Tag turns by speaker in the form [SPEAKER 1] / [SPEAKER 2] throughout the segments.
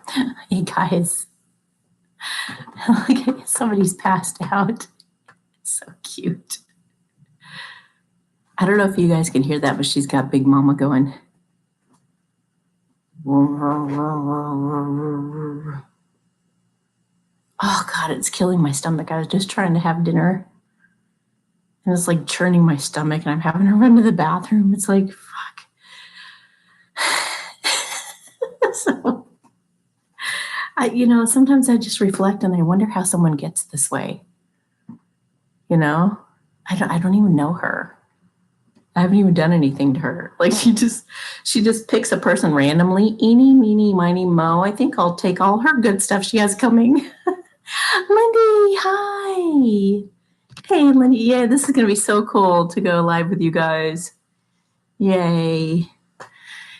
[SPEAKER 1] Hey guys, somebody's passed out. It's so cute. I don't know if you guys can hear that, but she's got Big Mama going. Oh God, it's killing my stomach. I was just trying to have dinner and it's like churning my stomach and I'm having to run to the bathroom. It's like, fuck. So, sometimes I just reflect and I wonder how someone gets this way. I don't even know her. I haven't even done anything to her. Like she just picks a person randomly. Eeny, meeny, miny, mo. I think I'll take all her good stuff she has coming. Lindy, hi. Hey, Lindy. Yeah, this is going to be so cool to go live with you guys. Yay.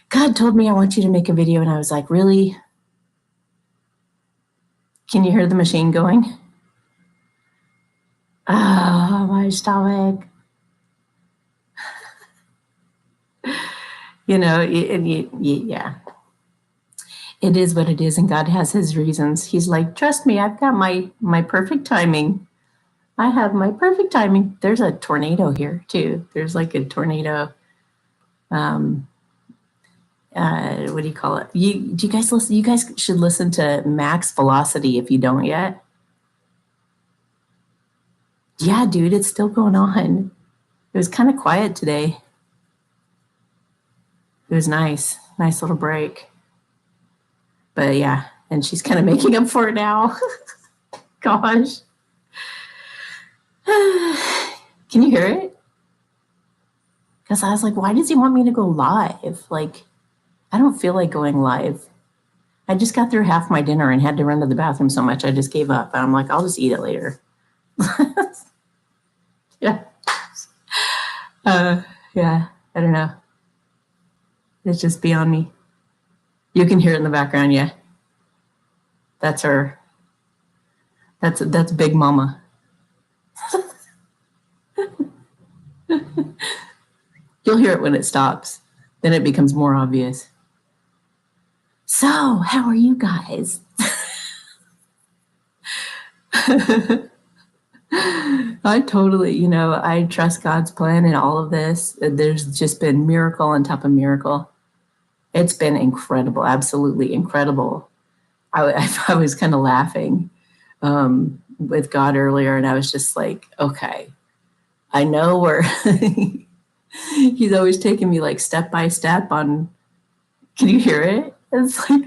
[SPEAKER 1] God told me I want you to make a video, and I was like, really? Can you hear the machine going? Oh, my stomach. Yeah. It is what it is, and God has his reasons. He's like, trust me, I've got my perfect timing. I have my perfect timing. There's a tornado here too. There's like a tornado. What do you call it? Do you guys listen? You guys should listen to Max Velocity if you don't yet. Yeah, dude, it's still going on. It was kind of quiet today. It was nice little break. But yeah, and she's kind of making up for it now. Gosh. Can you hear it? Because I was like, why does he want me to go live? Like, I don't feel like going live. I just got through half my dinner and had to run to the bathroom so much I just gave up. And I'm like, I'll just eat it later. Yeah. Yeah, I don't know. It's just beyond me. You can hear it in the background, yeah. That's her. That's Big Mama. You'll hear it when it stops. Then it becomes more obvious. So, how are you guys? I totally, I trust God's plan in all of this. There's just been miracle on top of miracle. It's been incredible, absolutely incredible. I was kind of laughing with God earlier, and I was just like, okay, I know where he's always taking me like step by step on. Can you hear it? It's like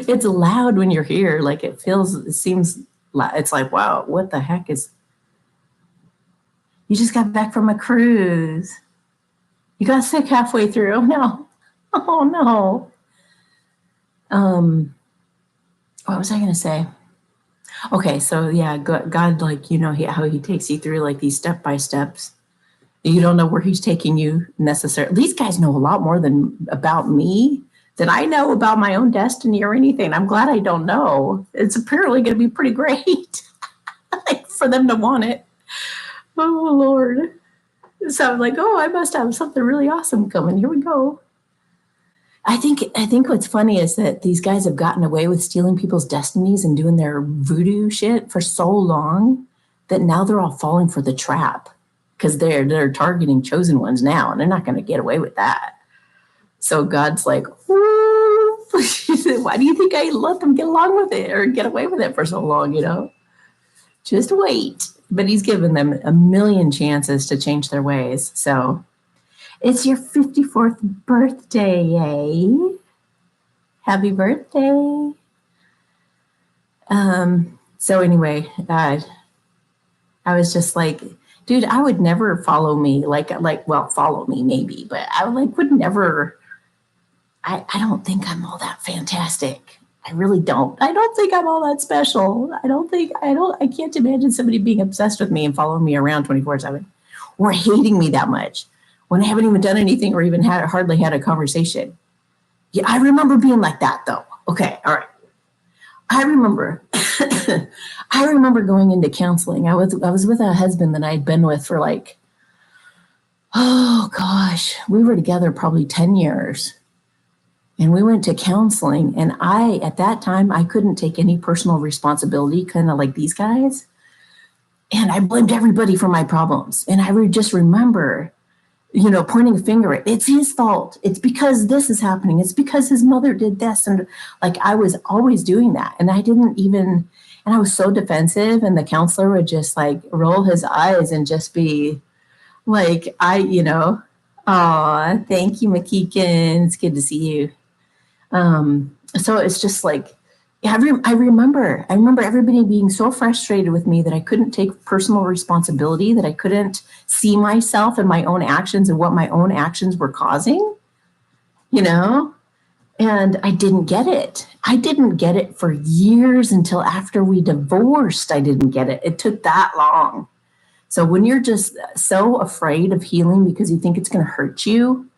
[SPEAKER 1] it's loud when you're here. Like it seems. It's like, wow, what the heck is. You just got back from a cruise. You got sick halfway through. Oh no. Oh no. What was I going to say? Okay, so yeah, God, like, how he takes you through like these step by steps. You don't know where he's taking you necessarily. These guys know a lot more about me than I know about my own destiny or anything. I'm glad I don't know. It's apparently going to be pretty great for them to want it. Oh, Lord. So I'm like, oh, I must have something really awesome coming. Here we go. I think what's funny is that these guys have gotten away with stealing people's destinies and doing their voodoo shit for so long that now they're all falling for the trap because they're targeting chosen ones now, and they're not going to get away with that. So God's like, why do you think I let them get along with it or get away with it for so long? Just wait. But he's given them a million chances to change their ways. So it's your 54th birthday, yay. Happy birthday. So anyway, I was just like, dude, I would never follow me, follow me maybe, but I would never, I don't think I'm all that fantastic. I really don't. I don't think I'm all that special. I can't imagine somebody being obsessed with me and following me around 24/7 or hating me that much when I haven't even done anything or even hardly had a conversation. Yeah, I remember being like that though. Okay, all right. I remember going into counseling. I was with a husband that I'd been with for like, oh gosh, we were together probably 10 years. And we went to counseling. And at that time, I couldn't take any personal responsibility, kind of like these guys. And I blamed everybody for my problems. And I would just remember, pointing a finger at it's his fault. It's because this is happening. It's because his mother did this. And like, I was always doing that. And and I was so defensive. And the counselor would just like roll his eyes and just be like, aw, thank you, McKeegan. It's good to see you. So it's just like, I remember everybody being so frustrated with me that I couldn't take personal responsibility, that I couldn't see myself and my own actions and what my own actions were causing, and I didn't get it. I didn't get it for years until after we divorced. I didn't get it. It took that long. So when you're just so afraid of healing because you think it's going to hurt you,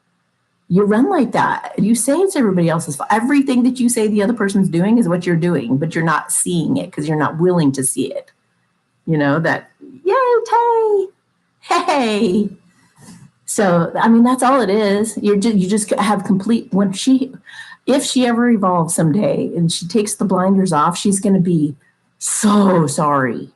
[SPEAKER 1] you run like that. You say it's everybody else's fault. Everything that you say the other person's doing is what you're doing, but you're not seeing it because you're not willing to see it. That, yay, hey. So, that's all it is. You just have complete, if she ever evolves someday and she takes the blinders off, she's going to be so sorry.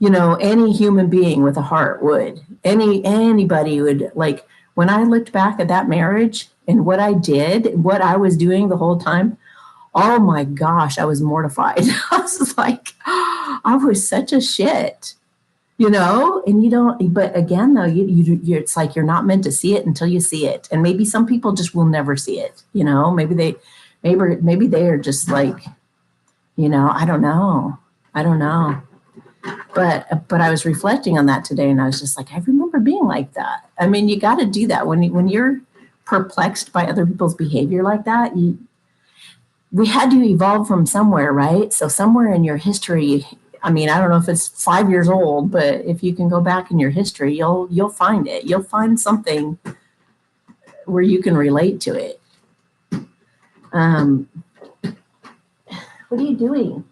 [SPEAKER 1] Any human being with a heart would. Anybody would, like, when I looked back at that marriage and what I did, what I was doing the whole time, oh my gosh, I was mortified. I was like, I was such a shit, and you don't, but again, though, it's like you're not meant to see it until you see it. And maybe some people just will never see it, maybe they are just like, I don't know. But I was reflecting on that today, and I was just like, I remember being like that. You got to do that when you're perplexed by other people's behavior like that. We had to evolve from somewhere, right? So somewhere in your history, I don't know if it's 5 years old, but if you can go back in your history, you'll find it. You'll find something where you can relate to it. What are you doing?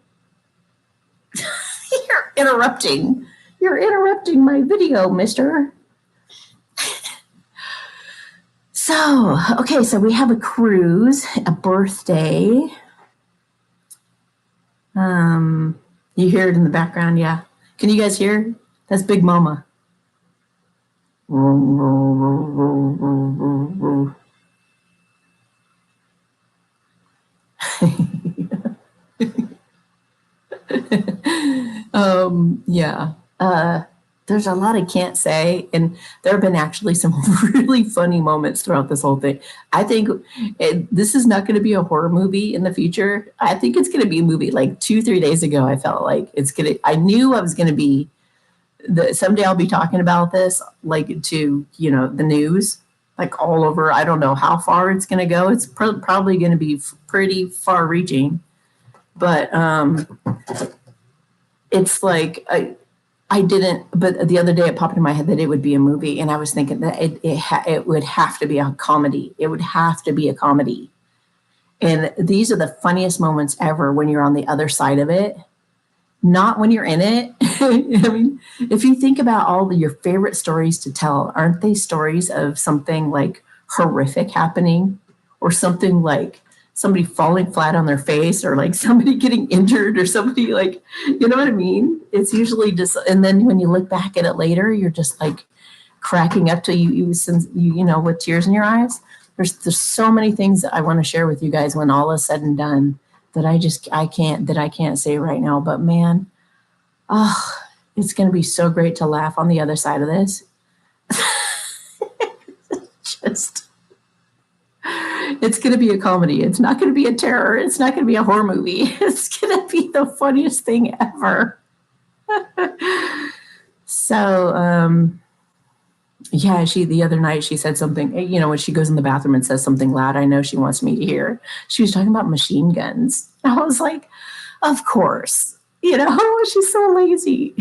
[SPEAKER 1] You're interrupting my video, mister. So we have a cruise, a birthday. You hear it in the background, yeah. Can you guys hear? That's Big Mama. Yeah. There's a lot I can't say, and there have been actually some really funny moments throughout this whole thing. I think this is not going to be a horror movie in the future. I think it's going to be a movie. Like 2-3 days ago, I felt like I knew I was going to be, someday I'll be talking about this, like to, the news, like all over. I don't know how far it's going to go. It's probably going to be pretty far reaching, but it's like, I didn't, but the other day it popped in my head that it would be a movie, and I was thinking that it would have to be a comedy. It would have to be a comedy. And these are the funniest moments ever when you're on the other side of it, not when you're in it. If you think about all your favorite stories to tell, aren't they stories of something like horrific happening, or something like somebody falling flat on their face, or like somebody getting injured, or somebody like, you know what I mean? It's usually just, and then when you look back at it later, you're just like cracking up to you with tears in your eyes. There's so many things that I want to share with you guys when all is said and done that I can't say right now. But man, it's going to be so great to laugh on the other side of this. It's going to be a comedy. It's not going to be a terror. It's not going to be a horror movie. It's going to be the funniest thing ever. So, the other night she said something, when she goes in the bathroom and says something loud, I know she wants me to hear. She was talking about machine guns. I was like, of course, she's so lazy.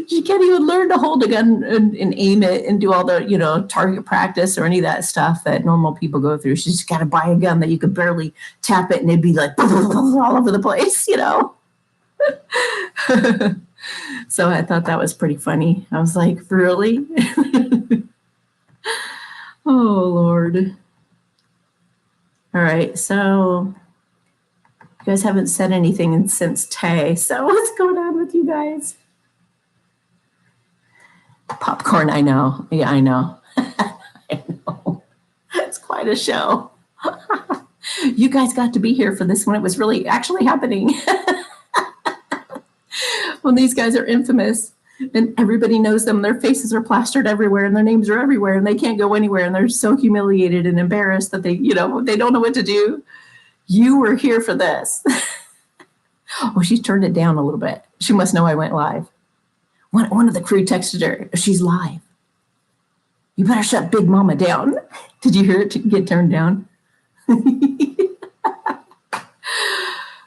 [SPEAKER 1] She can't even learn to hold a gun and aim it and do all the, target practice or any of that stuff that normal people go through. She's just got to buy a gun that you could barely tap it and it'd be like all over the place, So I thought that was pretty funny. I was like, really? Oh, Lord. All right, so you guys haven't said anything since Tay. So what's going on with you guys? Popcorn, I know. Yeah, I know. I know. It's quite a show. You guys got to be here for this when it was really actually happening. When these guys are infamous and everybody knows them, their faces are plastered everywhere and their names are everywhere and they can't go anywhere and they're so humiliated and embarrassed that they don't know what to do. You were here for this. Oh, she's turned it down a little bit. She must know I went live. One of the crew texted her, she's live. You better shut Big Mama down. Did you hear it get turned down?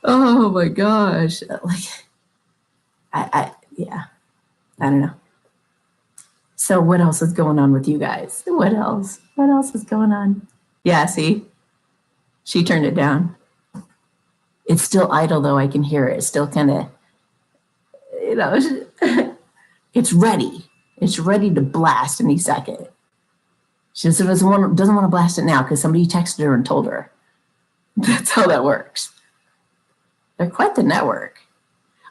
[SPEAKER 1] Oh my gosh. Like, I don't know. So what else is going on with you guys? What else is going on? Yeah, see, she turned it down. It's still idle though. I can hear it. It's still kind of, it's ready. It's ready to blast any second. She doesn't want to blast it now because somebody texted her and told her. That's how that works. They're quite the network.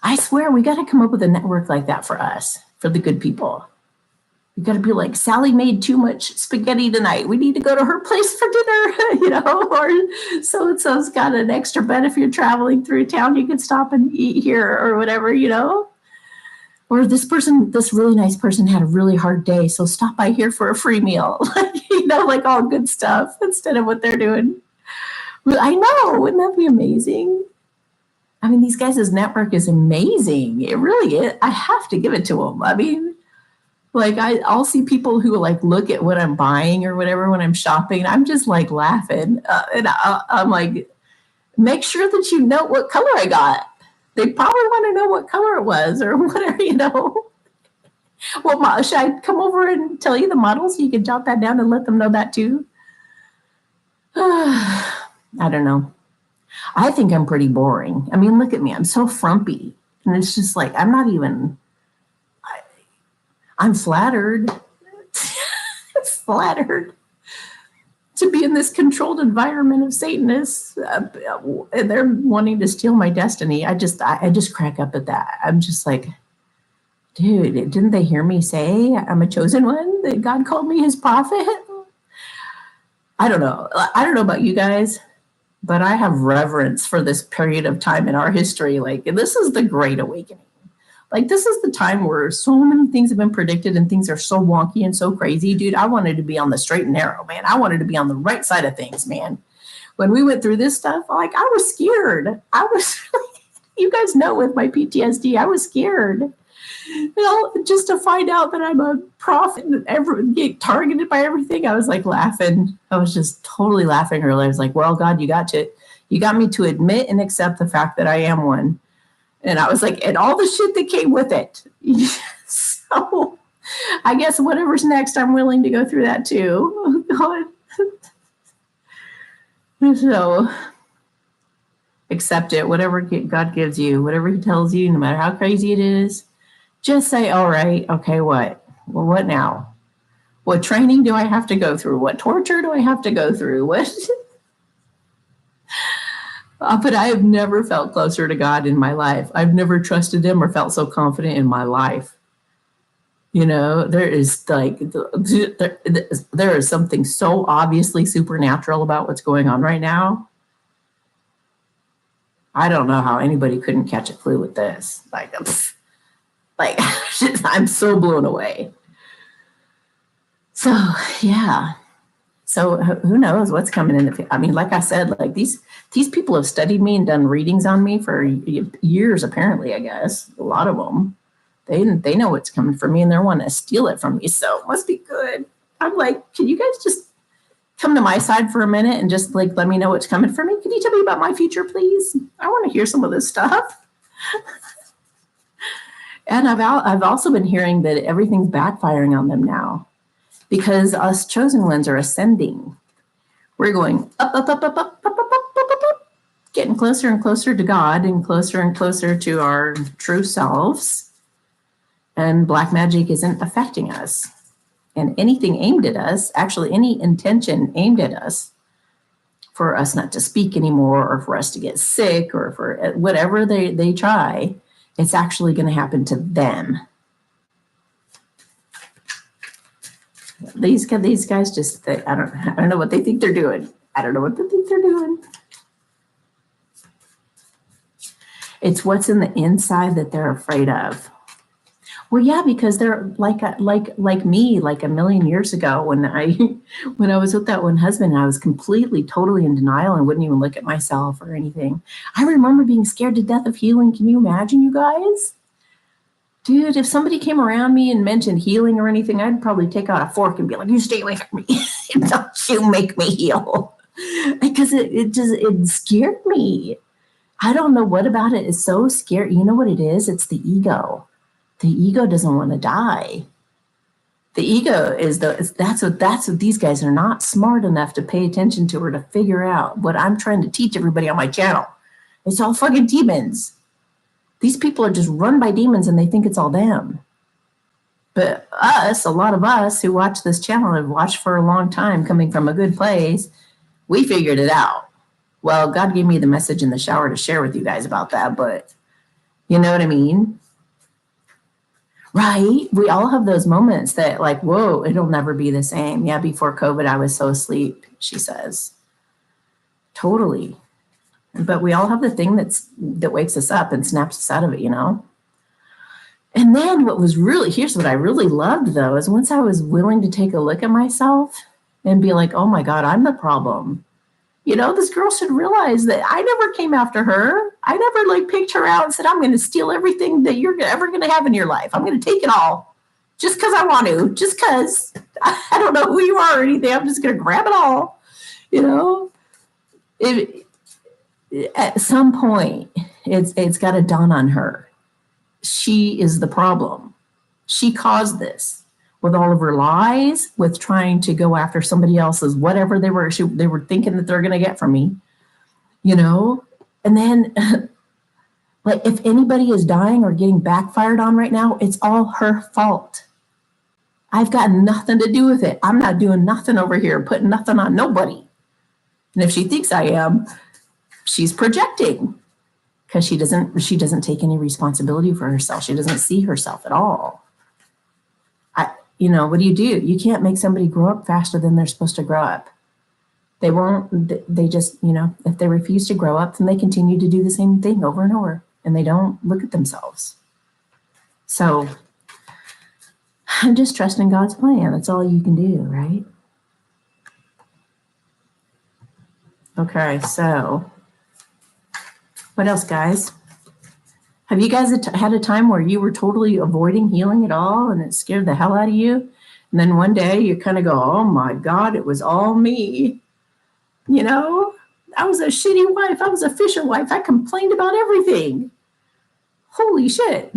[SPEAKER 1] I swear we got to come up with a network like that for us, for the good people. We got to be like, Sally made too much spaghetti tonight. We need to go to her place for dinner, or so-and-so's got an extra bed. If you're traveling through town, you can stop and eat here or whatever, Or this really nice person had a really hard day, so stop by here for a free meal. Like all good stuff instead of what they're doing. I know, wouldn't that be amazing? I mean, these guys' network is amazing. It really is. I have to give it to them. I mean, like I'll see people who like look at what I'm buying or whatever when I'm shopping. I'm just like laughing. And I'm like, make sure that you know what color I got. They probably want to know what color it was or whatever, Well, should I come over and tell you the model so you can jot that down and let them know that too? I don't know. I think I'm pretty boring. I mean, look at me. I'm so frumpy. And it's just like, I'm flattered. Flattered to be in this controlled environment of Satanists. And they're wanting to steal my destiny. I just crack up at that. I'm just like, dude, didn't they hear me say I'm a chosen one? That God called me his prophet? I don't know. I don't know about you guys, but I have reverence for this period of time in our history. Like, this is the Great Awakening. Like, this is the time where so many things have been predicted and things are so wonky and so crazy. Dude, I wanted to be on the straight and narrow, man. I wanted to be on the right side of things, man. When we went through this stuff, like, I was scared. You guys know with my PTSD, I was scared. Just to find out that I'm a prophet and get targeted by everything, I was like laughing. I was just totally laughing earlier. I was like, well, God, you got me to admit and accept the fact that I am one. And I was like, and all the shit that came with it. So I guess whatever's next, I'm willing to go through that too. Oh, God. So accept it, whatever God gives you, whatever he tells you, no matter how crazy it is. Just say, all right, okay, what? Well, what now? What training do I have to go through? What torture do I have to go through? What? But I have never felt closer to God in my life. I've never trusted him or felt so confident in my life. There is like, there is something so obviously supernatural about what's going on right now. I don't know how anybody couldn't catch a clue with this. Like, I'm so blown away. So, yeah. So who knows what's coming in the, I mean, like I said, like these people have studied me and done readings on me for years, apparently, I guess. A lot of them. They know what's coming for me and they want to steal it from me. So it must be good. I'm like, can you guys just come to my side for a minute and just like let me know what's coming for me? Can you tell me about my future, please? I want to hear some of this stuff. And I've also been hearing that everything's backfiring on them now because us chosen ones are ascending. We're going up, up, up, up, up, up, up, up, up, up, up, getting closer and closer to God and closer to our true selves. And black magic isn't affecting us. And anything aimed at us, actually any intention aimed at us for us not to speak anymore, or for us to get sick, or for whatever they try, it's actually going to happen to them. These guys just, I don't know what they think they're doing. I don't know what they think they're doing. It's what's in the inside that they're afraid of. Well, yeah, because they're like me, like a million years ago when I was with that one husband, I was completely, totally in denial and wouldn't even look at myself or anything. I remember being scared to death of healing. Can you imagine, you guys? Dude, if somebody came around me and mentioned healing or anything, I'd probably take out a fork and be like, you stay away from me. Don't you make me heal. Because it scared me. I don't know what about it is so scary. You know what it is? It's the ego. The ego doesn't want to die. The ego is that's what these guys are not smart enough to pay attention to or to figure out what I'm trying to teach everybody on my channel. It's all fucking demons. These people are just run by demons and they think it's all them. But a lot of us who watch this channel have watched for a long time coming from a good place, we figured it out. Well, God gave me the message in the shower to share with you guys about that, but you know what I mean? Right? We all have those moments that like, whoa, it'll never be the same. Yeah, before COVID, I was so asleep, she says. Totally. But we all have the thing that wakes us up and snaps us out of it, you know? And then here's what I really loved though, is once I was willing to take a look at myself and be like, oh my God, I'm the problem. You know, this girl should realize that I never came after her. I never like picked her out and said, I'm going to steal everything that you're ever going to have in your life. I'm going to take it all just because I want to, just because I don't know who you are or anything. I'm just going to grab it all. You know, at some point, it's got to dawn on her. She is the problem. She caused this. With all of her lies, with trying to go after somebody else's whatever they were thinking that they're going to get from me, you know? And then, like, if anybody is dying or getting backfired on right now, it's all her fault. I've got nothing to do with it. I'm not doing nothing over here, putting nothing on nobody. And if she thinks I am, she's projecting because she doesn't take any responsibility for herself. She doesn't see herself at all. You know, what do? You can't make somebody grow up faster than they're supposed to grow up. They won't, they just, you know, if they refuse to grow up, then they continue to do the same thing over and over, and they don't look at themselves. So I'm just trusting God's plan. That's all you can do, right? Okay, so what else, guys? Have you guys had a time where you were totally avoiding healing at all and it scared the hell out of you? And then one day you kind of go, oh my God, it was all me. You know, I was a shitty wife. I was a fisher wife. I complained about everything. Holy shit.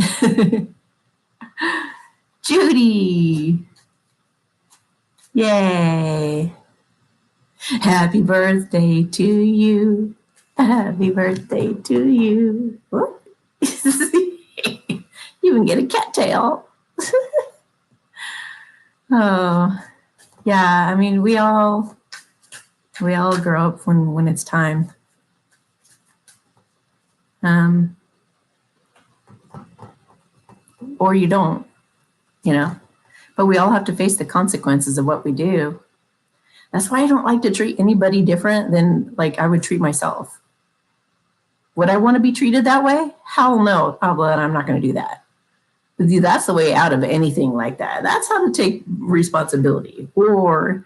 [SPEAKER 1] Judy. Yay. Happy birthday to you. Happy birthday to you. Whoop. You can get a cattail. Oh, yeah. I mean, we all grow up when it's time. Or you don't, you know. But we all have to face the consequences of what we do. That's why I don't like to treat anybody different than like I would treat myself. Would I want to be treated that way? Hell no. Oh, well, I'm not going to do that. That's the way out of anything like that. That's how to take responsibility. Or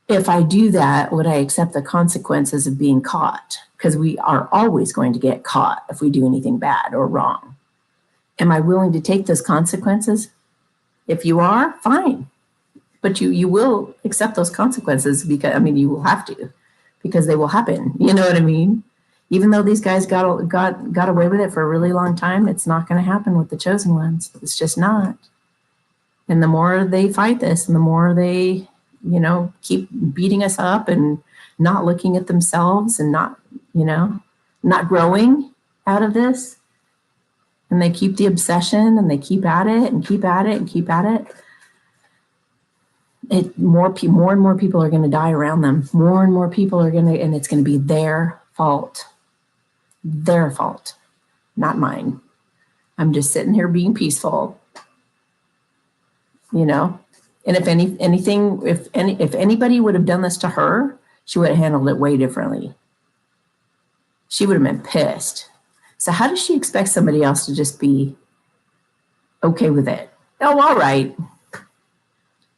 [SPEAKER 1] if I do that, would I accept the consequences of being caught? Because we are always going to get caught if we do anything bad or wrong. Am I willing to take those consequences? If you are, fine. But you will accept those consequences because, I mean, you will have to, because they will happen. You know what I mean? Even though these guys got away with it for a really long time, it's not going to happen with the chosen ones. It's just not. And the more they fight this, and the more they, you know, keep beating us up and not looking at themselves and not, you know, not growing out of this. And they keep the obsession and they keep at it and keep at it and keep at it. more and more people are going to die around them. More and more people are going to, and it's going to be their fault, not mine. I'm just sitting here being peaceful, you know. And if anybody would have done this to her, she would have handled it way differently. She would have been pissed. So how does she expect somebody else to just be okay with it? Oh, all right.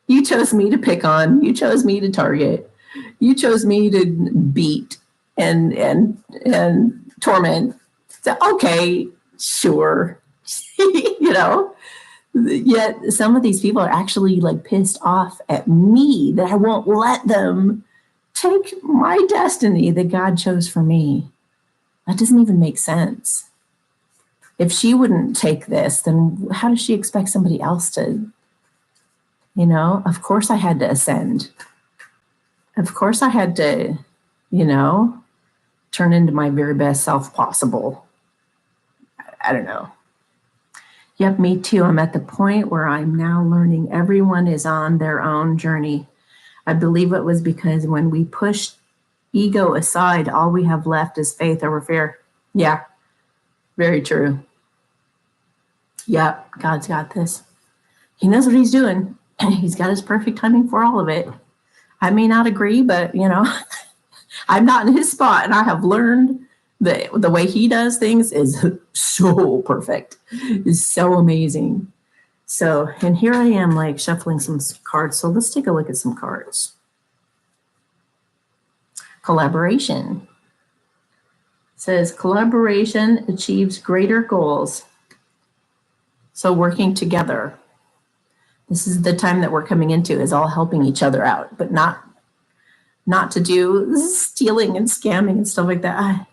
[SPEAKER 1] You chose me to pick on. You chose me to target. You chose me to beat and torment. So, okay, sure. You know, yet some of these people are actually like pissed off at me that I won't let them take my destiny that God chose for me. That doesn't even make sense. If she wouldn't take this, then how does she expect somebody else to? You know, of course I had to ascend. Of course I had to, you know, turn into my very best self possible. I don't know. Yep, me too. I'm at the point where I'm now learning everyone is on their own journey. I believe it was because when we pushed ego aside, all we have left is faith over fear. Yeah, very true. Yep, God's got this. He knows what he's doing. He's got his perfect timing for all of it. I may not agree, but, you know, I'm not in his spot, and I have learned that the way he does things is so perfect, is so amazing. So, and here I am like shuffling some cards. So let's take a look at some cards. Collaboration. It says collaboration achieves greater goals. So working together. This is the time that we're coming into, is all helping each other out, but not to do stealing and scamming and stuff like that.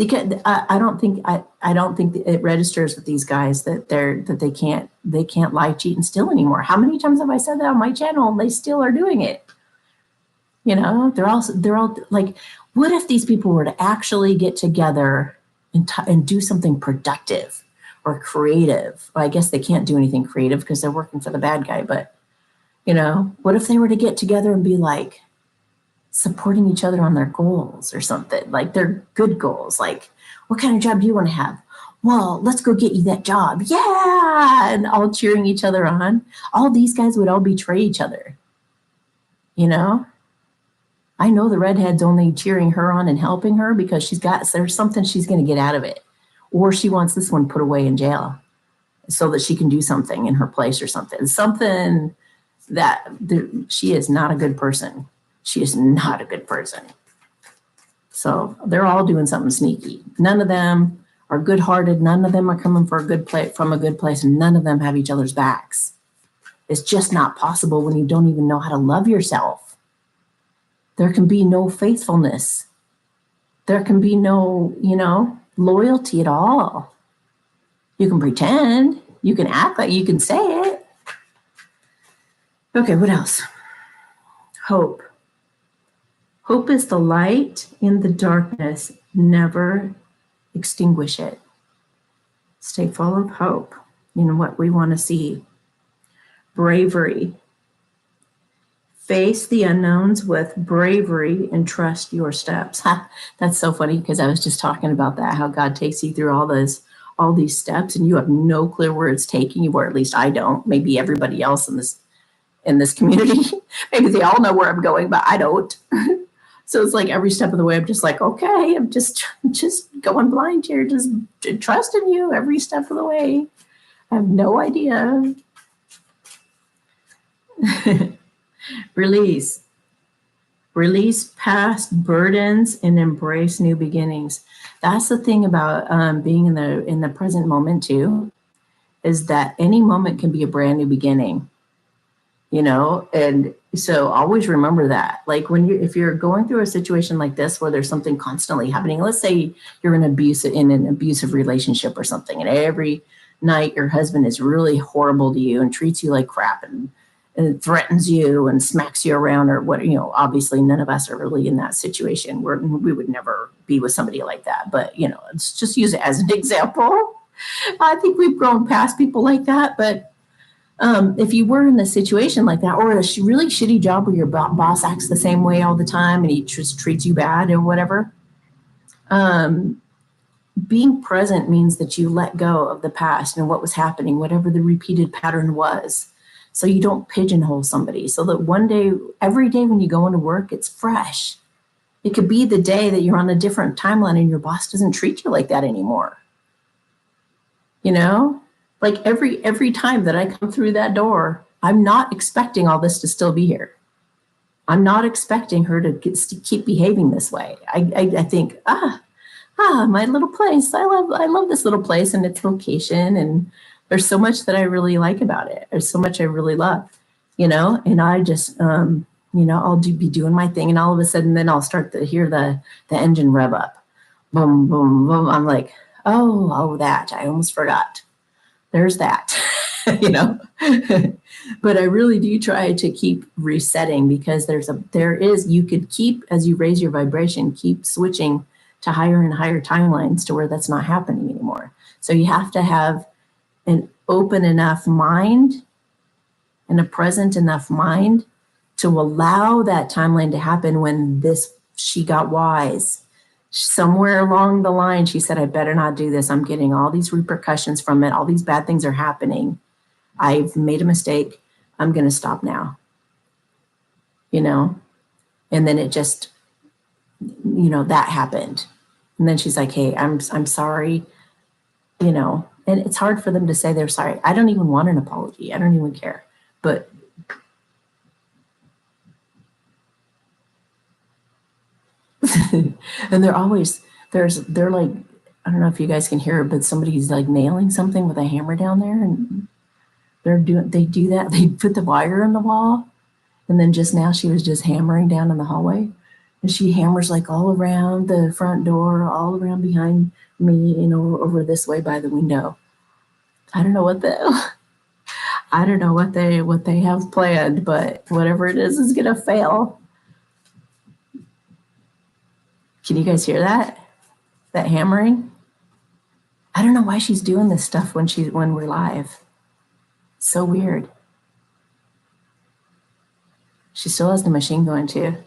[SPEAKER 1] I don't think it registers with these guys that they can't lie, cheat, and steal anymore. How many times have I said that on my channel and they still are doing it? You know, they're all like, what if these people were to actually get together and do something productive or creative? Well, I guess they can't do anything creative because they're working for the bad guy. But, you know, what if they were to get together and be like supporting each other on their goals or something, like their good goals? Like, what kind of job do you want to have? Well, let's go get you that job. Yeah. And all cheering each other on. All these guys would all betray each other. You know, I know the redhead's only cheering her on and helping her because there's something she's going to get out of it. Or she wants this one put away in jail so that she can do something in her place or something. Something that she is not a good person. She is not a good person. So they're all doing something sneaky. None of them are good-hearted. None of them are coming from a good place. And none of them have each other's backs. It's just not possible when you don't even know how to love yourself. There can be no faithfulness. There can be no, you know, loyalty at all. You can pretend. You can act like you can say it. Okay, what else? Hope. Hope is the light in the darkness. Never extinguish it. Stay full of hope in what we want to see. Bravery. Face the unknowns with bravery and trust your steps. That's so funny because I was just talking about that, how God takes you through all these steps and you have no clue where it's taking you, or at least I don't. Maybe everybody else in this community, maybe they all know where I'm going, but I don't. So it's like every step of the way, I'm just like, okay, I'm just going blind here, just trusting you every step of the way. I have no idea. Release past burdens and embrace new beginnings. That's the thing about being in the present moment too, is that any moment can be a brand new beginning, you know. And so always remember that, like if you're going through a situation like this where there's something constantly happening, let's say you're in an abusive relationship or something, and every night your husband is really horrible to you and treats you like crap and threatens you and smacks you around, or what, you know. Obviously none of us are really in that situation where we would never be with somebody like that, but, you know, let's just use it as an example. I think we've grown past people like that, but If you were in a situation like that, or a really shitty job where your boss acts the same way all the time and he just treats you bad or whatever, being present means that you let go of the past and what was happening, whatever the repeated pattern was. So you don't pigeonhole somebody. So that one day, every day when you go into work, it's fresh. It could be the day that you're on a different timeline and your boss doesn't treat you like that anymore. You know, like every time that I come through that door, I'm not expecting all this to still be here. I'm not expecting her to keep behaving this way. I think, my little place. I love this little place and its location. And there's so much that I really like about it. There's so much I really love, and I just, I'll be doing my thing. And all of a sudden, then I'll start to hear the engine rev up. Boom, boom, boom. I'm like, oh, that. I almost forgot. There's that, But I really do try to keep resetting because you could keep, as you raise your vibration, keep switching to higher and higher timelines to where that's not happening anymore. So you have to have an open enough mind and a present enough mind to allow that timeline to happen when she got wise. Somewhere along the line, she said, I better not do this. I'm getting all these repercussions from it. All these bad things are happening. I've made a mistake. I'm going to stop now. And then it just, that happened. And then she's like, hey, I'm sorry, and it's hard for them to say they're sorry. I don't even want an apology. I don't even care. But and they're like, I don't know if you guys can hear it, but somebody's like nailing something with a hammer down there, and they do that. They put the wire in the wall, and then just now she was just hammering down in the hallway, and she hammers like all around the front door, all around behind me, over this way by the window. I don't know what they have planned, but whatever it is gonna fail. Can you guys hear that? That hammering? I don't know why she's doing this stuff when we're live. So weird. She still has the machine going too.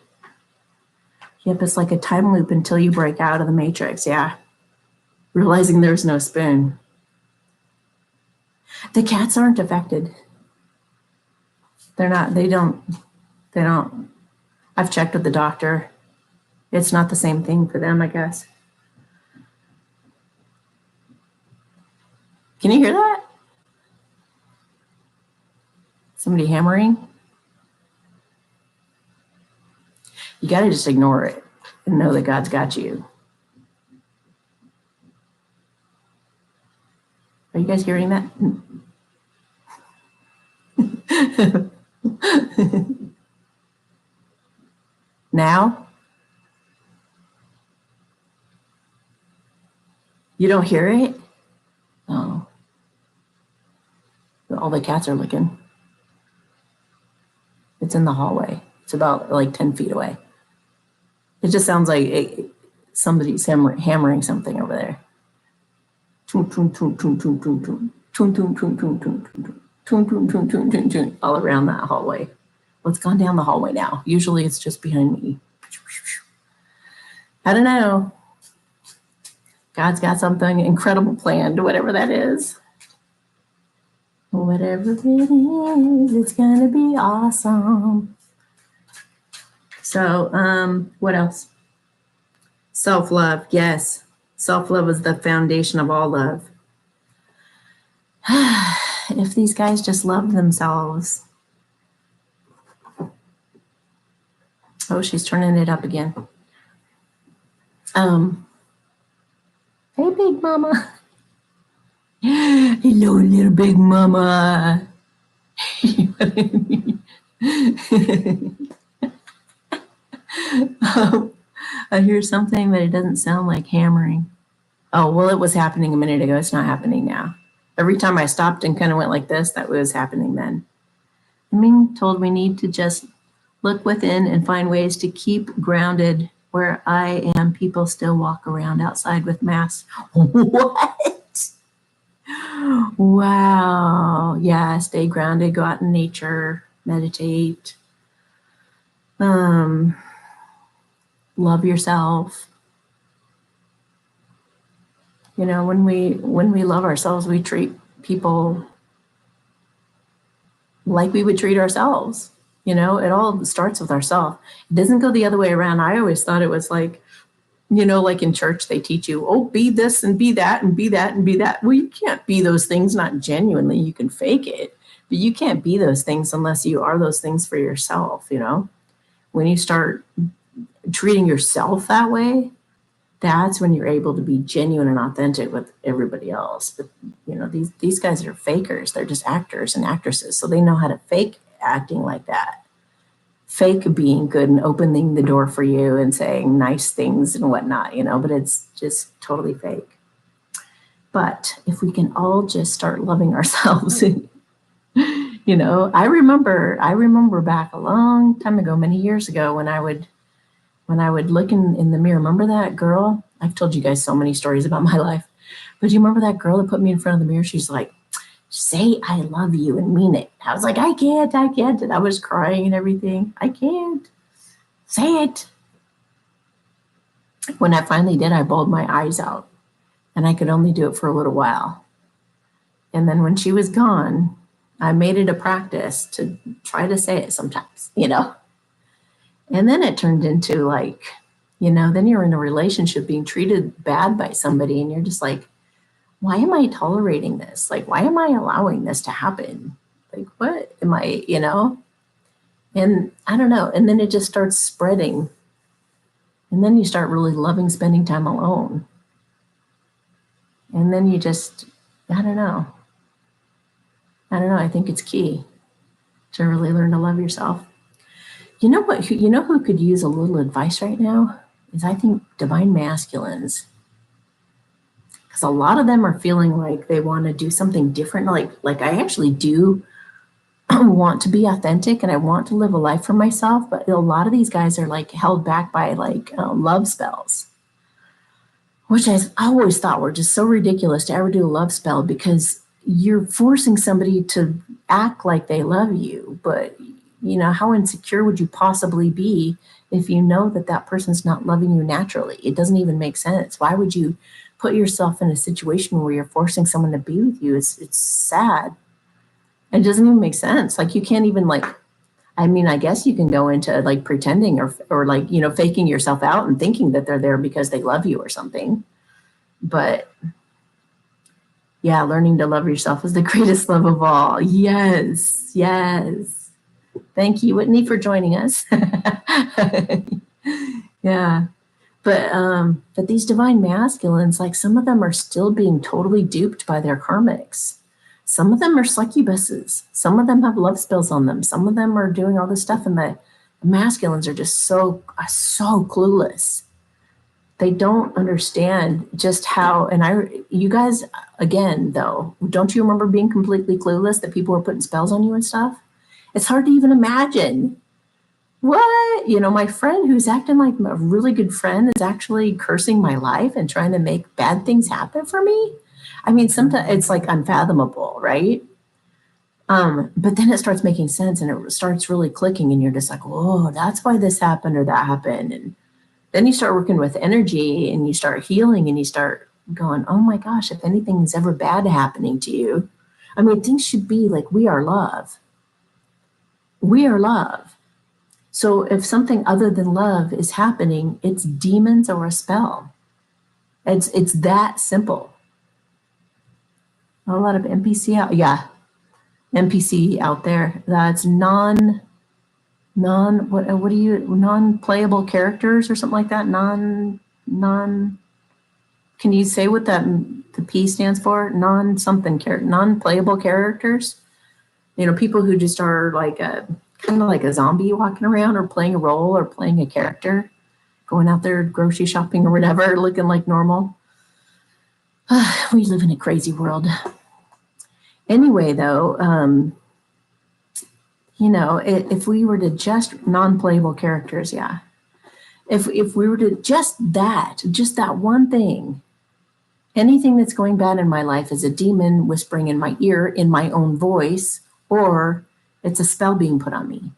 [SPEAKER 1] Yep, it's like a time loop until you break out of the matrix. Yeah. Realizing there's no spoon. The cats aren't affected. They're not. They don't. I've checked with the doctor. It's not the same thing for them, I guess. Can you hear that? Somebody hammering? You got to just ignore it and know that God's got you. Are you guys hearing that? Now? You don't hear it? Oh. All the cats are looking. It's in the hallway. It's about like 10 feet away. It just sounds like somebody's hammering something over there. All around that hallway. Well, it's gone down the hallway now. Usually it's just behind me. I don't know. God's got something incredible planned, whatever that is. Whatever it is, it's gonna be awesome. So, what else? Self-love, yes. Self-love is the foundation of all love. If these guys just love themselves. Oh, she's turning it up again. Hey, big mama. Hello, little big mama. I hear something, but it doesn't sound like hammering. Oh, well, it was happening a minute ago. It's not happening now. Every time I stopped and kind of went like this, that was happening then. I'm being told we need to just look within and find ways to keep grounded. Where I am, people still walk around outside with masks. What? Wow. Yeah, stay grounded, go out in nature, meditate, um, love yourself. You know, when we love ourselves, we treat people like we would treat ourselves. You know, it all starts with ourselves. It doesn't go the other way around. I always thought it was like, you know, like in church, they teach you, oh, be this and be that and be that and be that. Well, you can't be those things, not genuinely. You can fake it, but you can't be those things unless you are those things for yourself, you know? When you start treating yourself that way, that's when you're able to be genuine and authentic with everybody else. But you know, these guys are fakers. They're just actors and actresses, so they know how to fake acting like that, fake being good and opening the door for you and saying nice things and whatnot, you know. But it's just totally fake. But if we can all just start loving ourselves, you know, I remember back a long time ago, many years ago, when I would look in the mirror. Remember that girl? I've told you guys so many stories about my life. But do you remember that girl that put me in front of the mirror? She's like, say I love you and mean it. I was like, I can't. And I was crying and everything. I can't. Say it. When I finally did, I bawled my eyes out. And I could only do it for a little while. And then when she was gone, I made it a practice to try to say it sometimes, you know. And then it turned into like, you know, then you're in a relationship being treated bad by somebody and you're just like, why am I tolerating this? Like, why am I allowing this to happen? Like, what am I, you know? And I don't know. And then it just starts spreading. And then you start really loving spending time alone. And then you just, I don't know. I think it's key to really learn to love yourself. You know what? You know who could use a little advice right now is, I think, divine masculines, because a lot of them are feeling like they want to do something different. Like I actually do want to be authentic and I want to live a life for myself, but a lot of these guys are like held back by like love spells, which I always thought were just so ridiculous to ever do a love spell, because you're forcing somebody to act like they love you. But you know, how insecure would you possibly be if you know that that person's not loving you naturally? It doesn't even make sense. Why would you put yourself in a situation where you're forcing someone to be with you? It's sad. It doesn't even make sense. Like, you can't even like, I mean, I guess you can go into like pretending or like, you know, faking yourself out and thinking that they're there because they love you or something. But yeah, learning to love yourself is the greatest love of all. Yes, yes. Thank you, Whitney, for joining us. Yeah. But these divine masculines, like, some of them are still being totally duped by their karmics. Some of them are succubuses. Some of them have love spells on them. Some of them are doing all this stuff, and the masculines are just so clueless. They don't understand just how, you guys, again, though, don't you remember being completely clueless that people were putting spells on you and stuff? It's hard to even imagine. What? You know, my friend who's acting like a really good friend is actually cursing my life and trying to make bad things happen for me. I mean, sometimes it's like unfathomable, right? But then it starts making sense and it starts really clicking, and you're just like, oh, that's why this happened or that happened. And then you start working with energy and you start healing and you start going, oh my gosh, if anything is ever bad happening to you, I mean, things should be like, we are love. We are love. So if something other than love is happening, it's demons or a spell. It's that simple. A lot of NPC NPC out there that's non playable characters or something like that. Can you say what the P stands for? Non playable characters. You know, people who just are like kind of like a zombie walking around or playing a role or playing a character, going out there grocery shopping or whatever, looking like normal. We live in a crazy world. Anyway, though, you know, if we were to just non-playable characters, if we were to just that one thing, Anything that's going bad in my life is a demon whispering in my ear in my own voice, or it's a spell being put on me.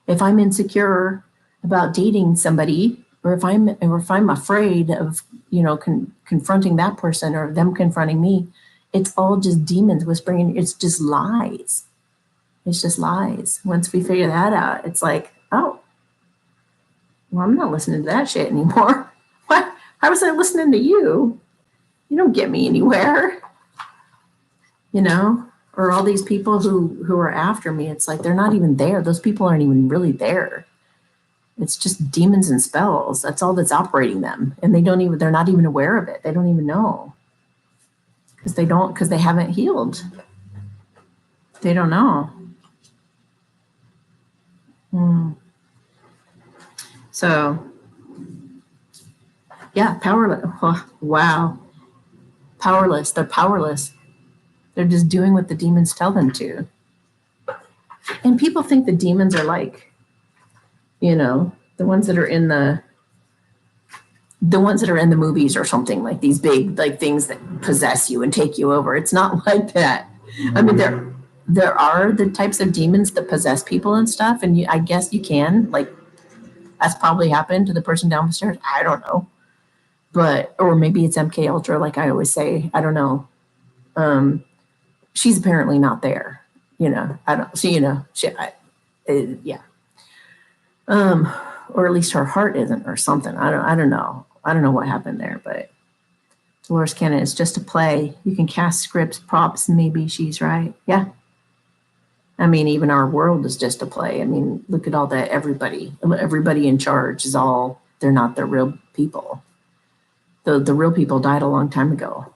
[SPEAKER 1] If I'm insecure about dating somebody, or if I'm afraid of, confronting that person or them confronting me, it's all just demons whispering. It's just lies. It's just lies. Once we figure that out, it's like, oh, well, I'm not listening to that shit anymore. What? How was I listening to you? You don't get me anywhere. Or all these people who are after me, it's like they're not even there. Those people aren't even really there. It's just demons and spells. That's all that's operating them. And they're not even aware of it. They don't even know. Because they haven't healed. They don't know. So, yeah, powerless. Oh, wow. Powerless. They're powerless. They're just doing what the demons tell them to. And people think the demons are like, the ones that are in the movies or something, like these big, like, things that possess you and take you over. It's not like that. I mean, there are the types of demons that possess people and stuff. And I guess you can, like, that's probably happened to the person down the stairs. I don't know. Or maybe it's MK Ultra, like I always say. I don't know. She's apparently not there. I don't. So yeah. Or at least her heart isn't, or something. I don't know. I don't know what happened there, but Dolores Cannon, it's just a play. You can cast scripts, props, and maybe she's right. Yeah. I mean, even our world is just a play. I mean, look at all that. Everybody in charge they're not the real people. The real people died a long time ago,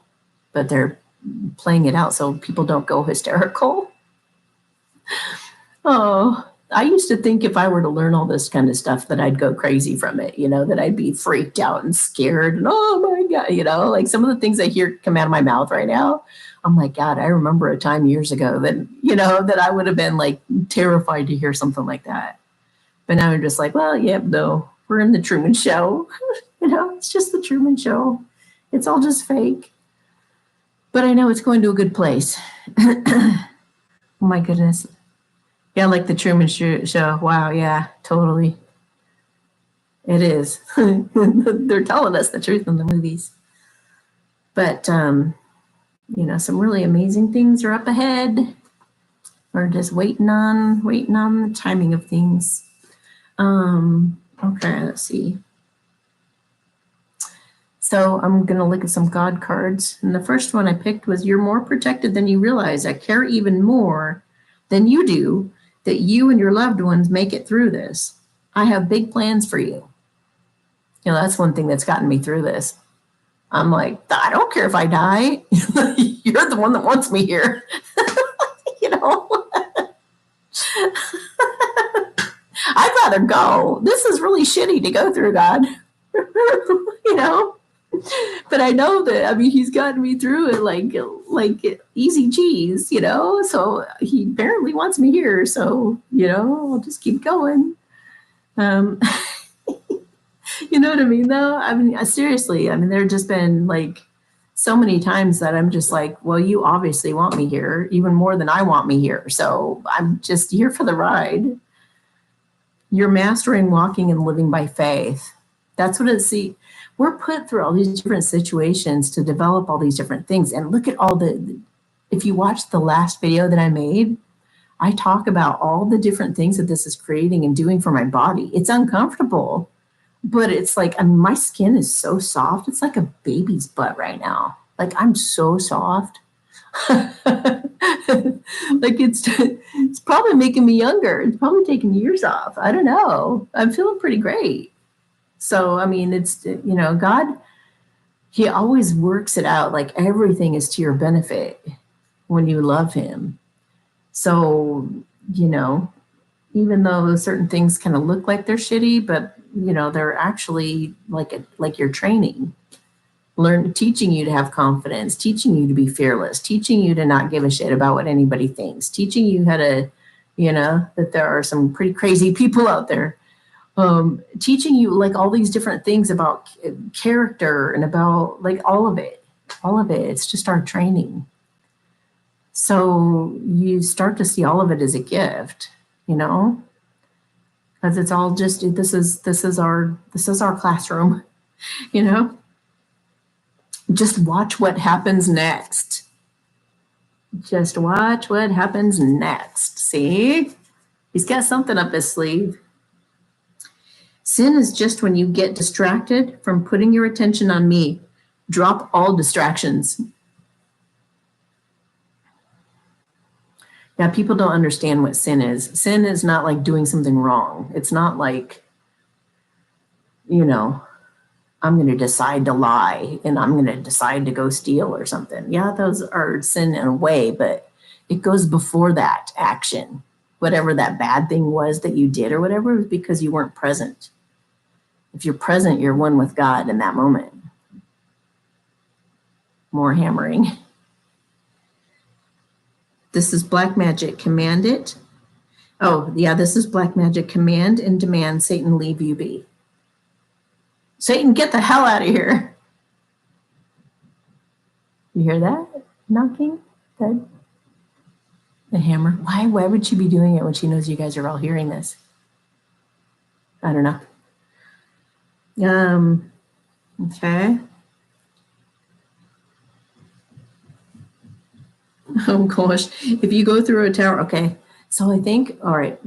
[SPEAKER 1] but they're playing it out so people don't go hysterical. Oh, I used to think if I were to learn all this kind of stuff that I'd go crazy from it, that I'd be freaked out and scared and, oh my God, like some of the things I hear come out of my mouth right now. Oh my God, I remember a time years ago that, that I would have been like terrified to hear something like that. But now I'm just like, well, yeah, no, we're in the Truman Show. It's just the Truman Show. It's all just fake. But I know it's going to a good place. Oh my goodness. Yeah, like the Truman Show. Wow, yeah, totally. It is. They're telling us the truth in the movies. But, some really amazing things are up ahead. We're just waiting on the timing of things. Okay, let's see. So I'm going to look at some God cards. And the first one I picked was, you're more protected than you realize. I care even more than you do that you and your loved ones make it through this. I have big plans for you. That's one thing that's gotten me through this. I'm like, I don't care if I die. You're the one that wants me here. I'd rather go. This is really shitty to go through, God. But I know that, he's gotten me through it like easy cheese, so he apparently wants me here. So, I'll just keep going. You know what I mean, though? Seriously, there have just been like so many times that I'm just like, well, you obviously want me here even more than I want me here. So I'm just here for the ride. You're mastering walking and living by faith. That's what we're put through all these different situations to develop all these different things. And look at if you watch the last video that I made, I talk about all the different things that this is creating and doing for my body. It's uncomfortable, but it's like, my skin is so soft. It's like a baby's butt right now. Like, I'm so soft. Like it's probably making me younger. It's probably taking years off. I don't know. I'm feeling pretty great. So, it's, God, he always works it out. Like, everything is to your benefit when you love him. So, even though certain things kind of look like they're shitty, but, they're actually like your training. Teaching you to have confidence, teaching you to be fearless, teaching you to not give a shit about what anybody thinks, teaching you how to, that there are some pretty crazy people out there. Teaching you like all these different things about character and about like all of it. all of it. It's just our training. So you start to see all of it as a gift, you know, because it's all just this is our classroom, you know. Just watch what happens next. Just watch what happens next. See, he's got something up his sleeve. Sin is just when you get distracted from putting your attention on me. Drop all distractions. Yeah, people don't understand what sin is. Sin is not like doing something wrong. It's not like, you know, I'm going to decide to lie and I'm going to decide to go steal or something. Yeah, those are sin in a way, but it goes before that action. Whatever that bad thing was that you did or whatever, was because you weren't present. If you're present, you're one with God in that moment. More hammering. This is black magic. Command it. Oh, yeah, this is black magic. Command and demand Satan leave you be. Satan, get the hell out of here. You hear that knocking? That the hammer. Why would she be doing it when she knows you guys are all hearing this? I don't know. Okay. Oh gosh, if you go through a tower, okay. So I think, all right,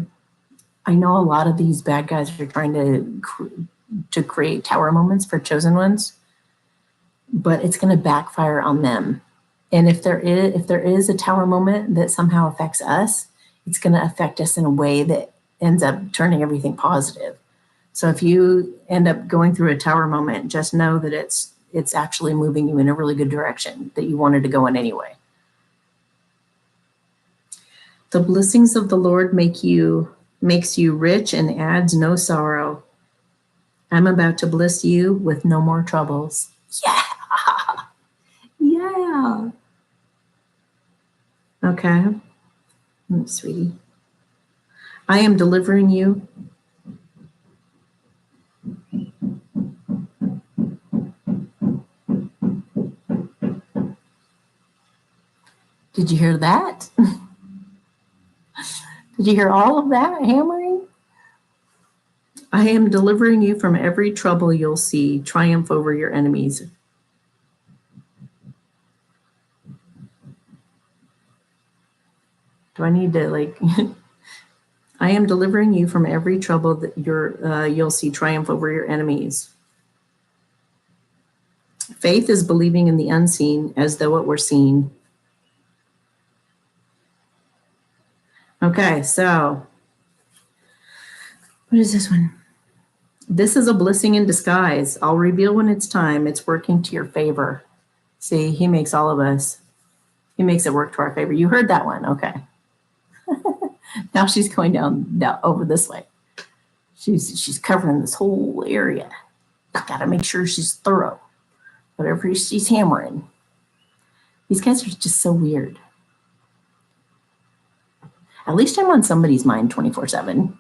[SPEAKER 1] I know a lot of these bad guys are trying to create tower moments for chosen ones, but it's going to backfire on them. And if there is a tower moment that somehow affects us, it's going to affect us in a way that ends up turning everything positive. So if you end up going through a tower moment, just know that it's actually moving you in a really good direction that you wanted to go in anyway. The blessings of the Lord makes you rich and adds no sorrow. I'm about to bless you with no more troubles. Yeah. Yeah. Okay. Sweetie. I am delivering you. Did you hear that? Did you hear all of that hammering? I am delivering you from every trouble you'll see. Triumph over your enemies. Do I need to like... I am delivering you from every trouble that you'll see. Triumph over your enemies. Faith is believing in the unseen as though it were seen. Okay, so what is this one? This is a blessing in disguise. I'll reveal when it's time. It's working to your favor. See, he makes all of us. He makes it work to our favor. You heard that one. Okay. Now she's going down over this way. She's covering this whole area. Got to make sure she's thorough. Whatever she's hammering. These guys are just so weird. At least I'm on somebody's mind 24/7.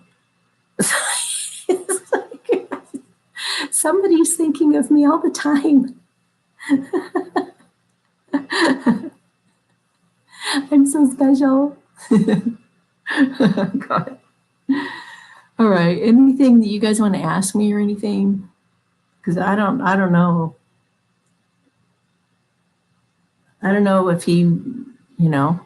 [SPEAKER 1] Somebody's thinking of me all the time. I'm so special. God. All right. Anything that you guys want to ask me or anything? Because I don't know. I don't know if he,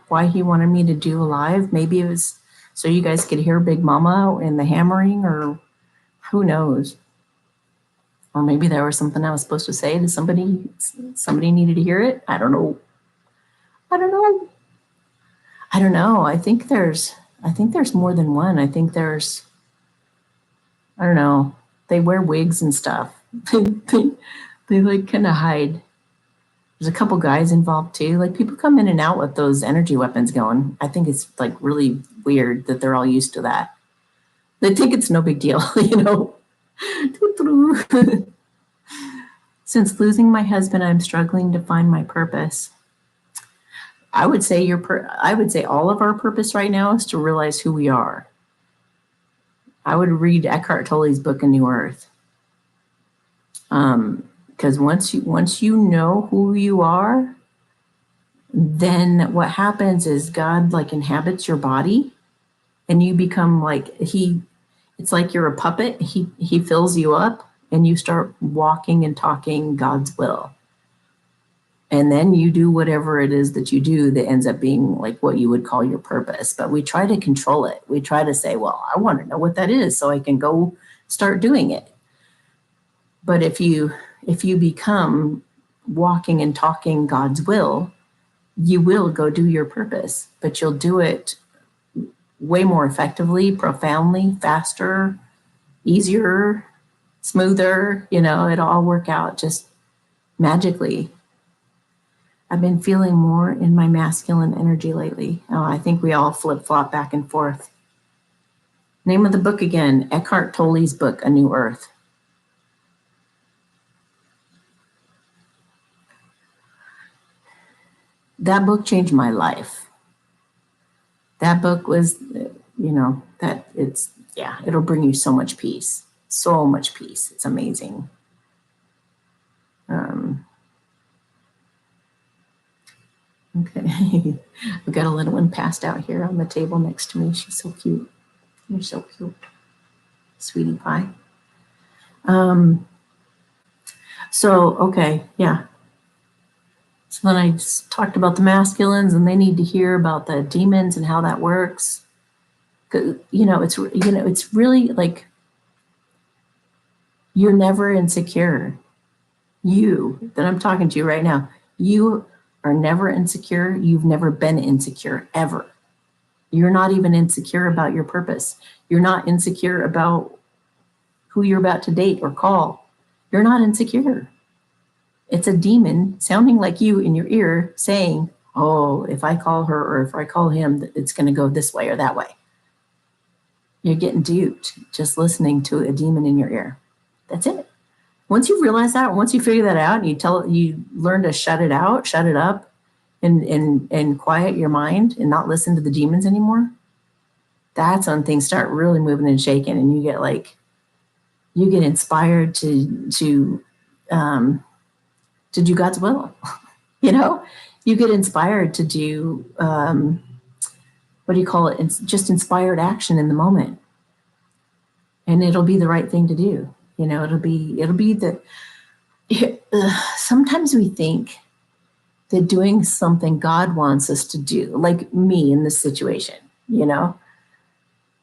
[SPEAKER 1] why he wanted me to do a live. Maybe it was so you guys could hear Big Mama and the hammering, or who knows. Or maybe there was something I was supposed to say to somebody. Somebody needed to hear it. I don't know. I think there's more than one. I think there's, I don't know. They wear wigs and stuff. They like kind of hide. There's a couple guys involved too. Like people come in and out with those energy weapons going. I think it's like really weird that they're all used to that. They think it's no big deal, Since losing my husband, I'm struggling to find my purpose. I would say all of our purpose right now is to realize who we are. I would read Eckhart Tolle's book, A New Earth. Because once you know who you are, then what happens is God like inhabits your body, and you become like it's like you're a puppet. He fills you up, and you start walking and talking God's will. And then you do whatever it is that you do that ends up being like what you would call your purpose. But we try to control it. We try to say, well, I want to know what that is so I can go start doing it. But if you become walking and talking God's will, you will go do your purpose, but you'll do it way more effectively, profoundly, faster, easier, smoother. It'll all work out just magically. I've been feeling more in my masculine energy lately. Oh, I think we all flip-flop back and forth. Name of the book again, Eckhart Tolle's book, A New Earth. That book changed my life. That book was, it'll bring you so much peace. So much peace. It's amazing. Okay. I've got a little one passed out here on the table next to me. She's so cute. You're so cute. Sweetie pie. Okay, yeah. So then I just talked about the masculines, and they need to hear about the demons and how that works. It's really like you're never insecure. You that I'm talking to you right now, you are never insecure. You've never been insecure ever. You're not even insecure about your purpose. You're not insecure about who you're about to date or call. You're not insecure. It's a demon sounding like you in your ear saying, oh, if I call her or if I call him, it's going to go this way or that way. You're getting duped just listening to a demon in your ear. That's it. Once you realize that, once you figure that out, and you learn to shut it out, shut it up, and quiet your mind and not listen to the demons anymore, that's when things start really moving and shaking, and you get inspired to do God's will. You get inspired to do what do you call it? It's just inspired action in the moment, and it'll be the right thing to do. It'll be sometimes we think that doing something God wants us to do, like me in this situation,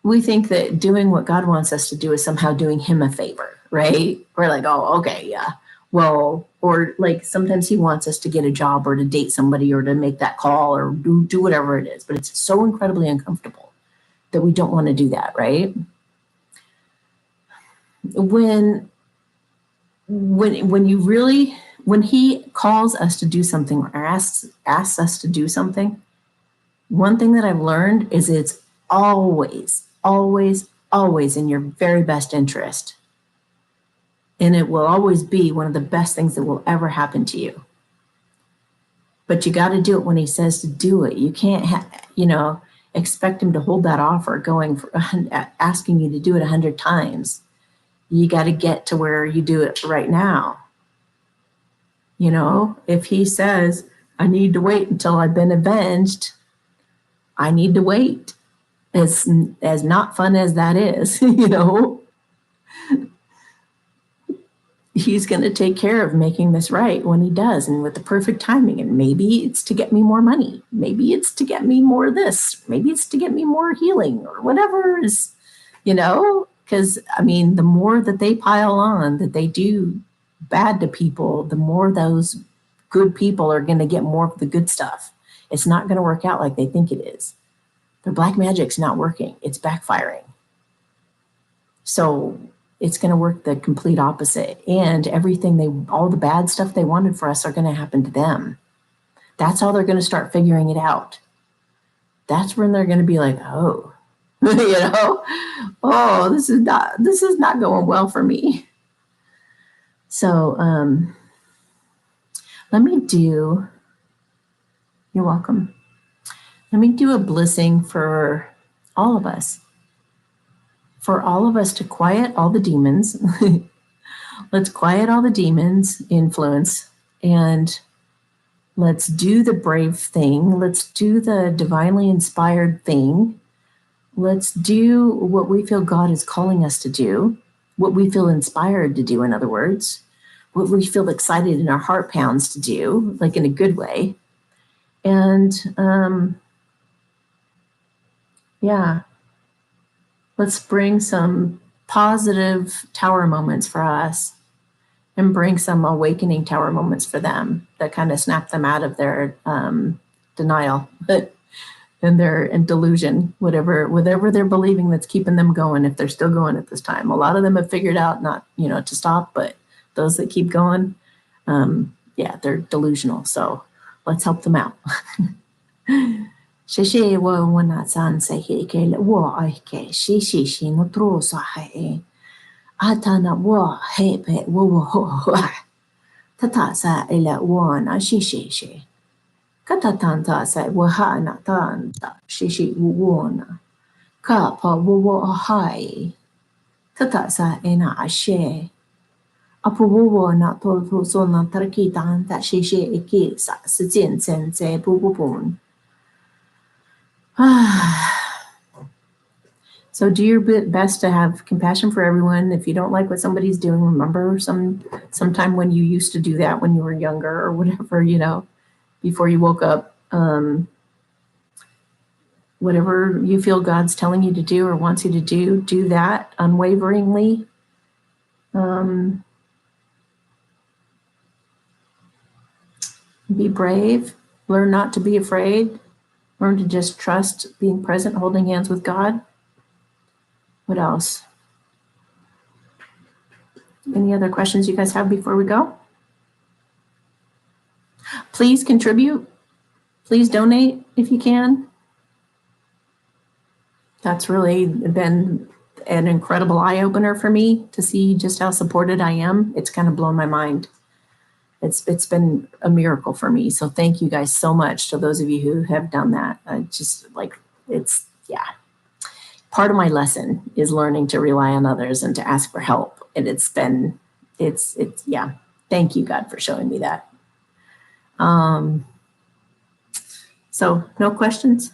[SPEAKER 1] we think that doing what God wants us to do is somehow doing him a favor, right? We're like, oh, okay, yeah. Well, or like sometimes he wants us to get a job or to date somebody or to make that call or do whatever it is, but it's so incredibly uncomfortable that we don't want to do that, right? When he calls us to do something or asks us to do something, one thing that I've learned is it's always, always, always in your very best interest. And it will always be one of the best things that will ever happen to you. But you got to do it when he says to do it. You can't, expect him to hold that offer asking you to do it 100 times. You got to get to where you do it right now. If he says, I need to wait until I've been avenged, I need to wait. As not fun as that is, he's going to take care of making this right when he does, and with the perfect timing. And maybe it's to get me more money. Maybe it's to get me more of this. Maybe it's to get me more healing or whatever is, because the more that they pile on, that they do bad to people, the more those good people are going to get more of the good stuff. It's not going to work out like they think it is. Their black magic's not working. It's backfiring. So it's going to work the complete opposite. And all the bad stuff they wanted for us are going to happen to them. That's how they're going to start figuring it out. That's when they're going to be like, oh, oh, this is not going well for me. So you're welcome. Let me do a blessing for all of us. For all of us to quiet all the demons, Let's quiet all the demons influence and let's do the brave thing. Let's do the divinely inspired thing. Let's do what we feel God is calling us to do, what we feel inspired to do, in other words, what we feel excited in our heart pounds to do, like in a good way. And yeah, let's bring some positive tower moments for us and bring some awakening tower moments for them that kind of snap them out of their denial and their delusion, whatever they're believing that's keeping them going, if they're still going at this time. A lot of them have figured out not, to stop, but those that keep going, they're delusional. So let's help them out. 谢谢我那三岁给了我爱给谢谢是我多少海阿他那我黑白我他他在了我那谢谢谢 Katatanta sai wahana tanta shishi wuona. Kapa wuwa hai. Tata sa ena ashe. Apu wuwa na tolfu sona tarki tanta shishi iki sa sijin sense bububun. So do your best to have compassion for everyone. If you don't like what somebody's doing, remember sometime when you used to do that when you were younger or whatever, before you woke up, whatever you feel God's telling you to do or wants you to do that unwaveringly. Be brave, learn not to be afraid, learn to just trust being present, holding hands with God. What else? Any other questions you guys have before we go? Please contribute. Please donate if you can. That's really been an incredible eye-opener for me to see just how supported I am. It's kind of blown my mind. It's been a miracle for me. So thank you guys so much to those of you who have done that. Part of my lesson is learning to rely on others and to ask for help. And thank you, God, for showing me that. So no questions?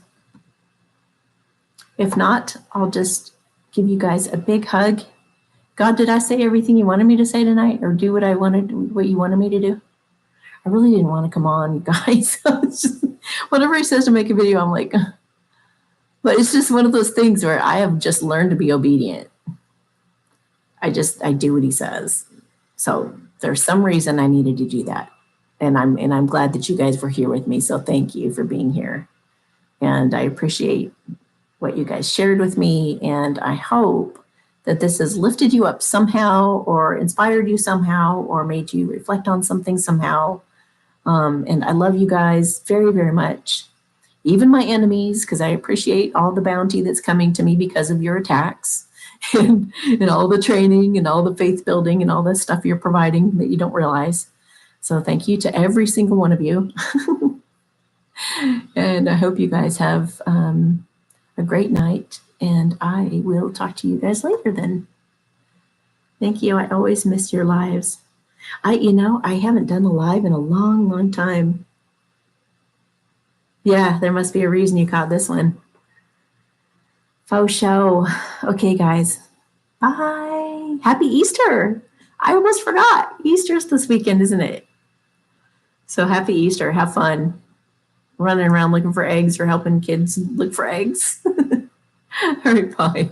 [SPEAKER 1] If not, I'll just give you guys a big hug. God, did I say everything you wanted me to say tonight or do what you wanted me to do? I really didn't want to come on, you guys. So it's just, whenever he says to make a video, I'm like, but it's just one of those things where I have just learned to be obedient. I do what he says. So there's some reason I needed to do that. And I'm glad that you guys were here with me. So thank you for being here. And I appreciate what you guys shared with me. And I hope that this has lifted you up somehow or inspired you somehow or made you reflect on something somehow. And I love you guys very, very much. Even my enemies, because I appreciate all the bounty that's coming to me because of your attacks and all the training and all the faith building and all the stuff you're providing that you don't realize. So thank you to every single one of you. And I hope you guys have a great night. And I will talk to you guys later then. Thank you. I always miss your lives. I haven't done a live in a long, long time. Yeah, there must be a reason you caught this one. Faux show. Okay, guys. Bye. Happy Easter. I almost forgot. Easter's this weekend, isn't it? So happy Easter. Have fun. Running around looking for eggs or helping kids look for eggs. All right, bye.